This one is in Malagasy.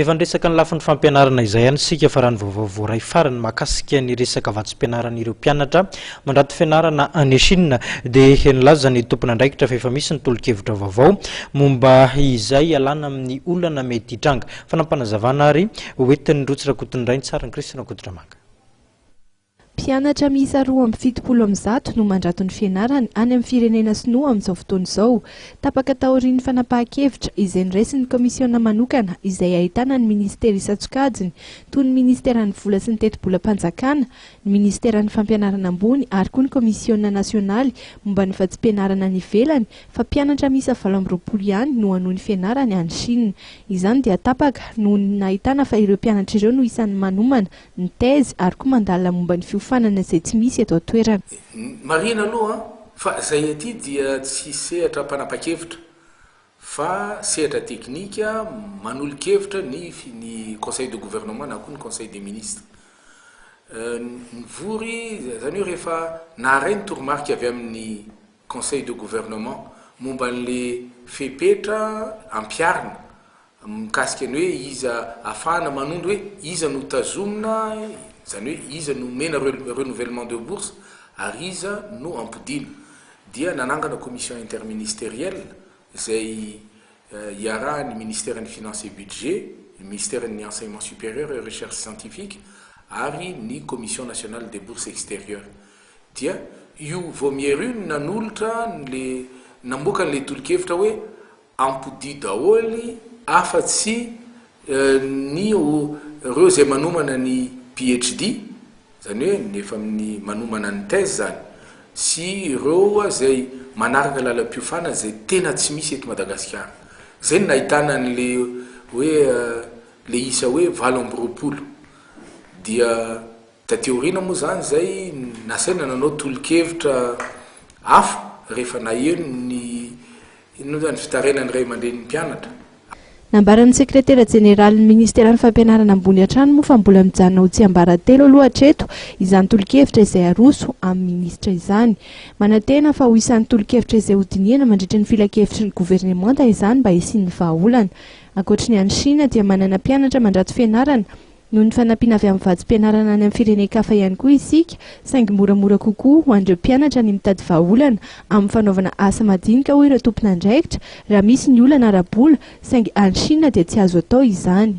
Efa niresaka ny lafin'ny fampianarana izay ihany sika fa raha ny vaovao ray farany mahakasika ny resaka vatsim-pianaran'ireo mpianatra mandrato fianarana any Chine dia nilaza ny tompona andraikitra fa efa misy ny tolo-kevitra vaovao momba izay alana amin'ny olana mety hitranga fanampanazavana ary hoentin'ny rotsirakoton'indray ny tsara ny Kristina Kodramanga. Mpianatra miisa 270 no mandrato ny fianarany any amin'ny firenena sinoa amin'izao fotoana izao. Tapaka taorian'ny fanapahan-kevitra izay niraisin'ny komisiona manokana izay ahitana ny ministera isan-tsokajiny toy ny ministeran'ny vola sy ny teti-bolam-panjakana, ny ministeran'ny fampianarana ambony ary koa ny komisiona nasionaly momba ny vatsim-pianarana any ivelany fa mpianatra miisa 20 ihany no hanohy ny fianarany any Chine. Izany dia tapaka noho ny ahitana fa ireo mpianatra ireo no isan'ny manomana ny tezy ary koa mandalina momba ny fanana izay tsy misy eto toerana. Marina aloha fa zay aty dia tsy sehatra mpanapa-kevitra fa sehatra teknika manolo-kevitra ny conseil de gouvernement na koa ny conseil des ministres. Nivory zany hoe rehefa naharainy toromarika avy amin'ny conseil de gouvernement momba an'le fepetra ampiarina mikasika ny hoe iza afahana manondro hoe iza no tazomina zany hoe iza no mena renouvellement de bourse ary iza no ampodina dia nanangana commission interministérielle zay iarahany ministère des finances et budget, ministère de l'enseignement supérieur et recherche scientifique ary ny commission nationale des bourses extérieures. Dia io vomier io nanolotra le namoaka le tolo-kevitra hoe ampodi daholy afa-tsy ny reo zay manomana ny PhD, zany hoe nefa amin'ny manomana ny thèse zany sy ireo zay manaraka lalam-piofana zay tena tsy misy eto Madagasikara. Zay no nahitana an'le hoe le isa hoe 20 dia tateorina moa zany zay nasaina nanao tolo-kevitra hafa rehefa naheno ny fitarenan'ny ray aman-dren'ny mpianatra. Nambaran'ny sekretera jeneralin'ny ministeran'ny fampianarana ambony hatrany moa fa mbola mijanona ho tsiambaratelo aloha hatreto izany tolo-kevitra izay aroso amin'ny minisitra izany. Manantena fa ho isan'ny tolo-kevitra izay hodiniana mandritra ny filan-kevitry ny gouvernemanta izany mba hisian'ny vahaolana. Ankoatry ny any Chine dia manana mpianatra mandrato fianarana noho ny fanampiana avy amin'ny vatsim-pianarana any amin'ny firenen-kafa ihany koa isika saingy moramora kokoa ho an'ireo mpianatra ny mitady vahaolana amin'ny fanaovana asa madinika ho ireo tompona andraikitra raha misy ny olana ara-bola saingy any Chine dia tsy azo atao izany.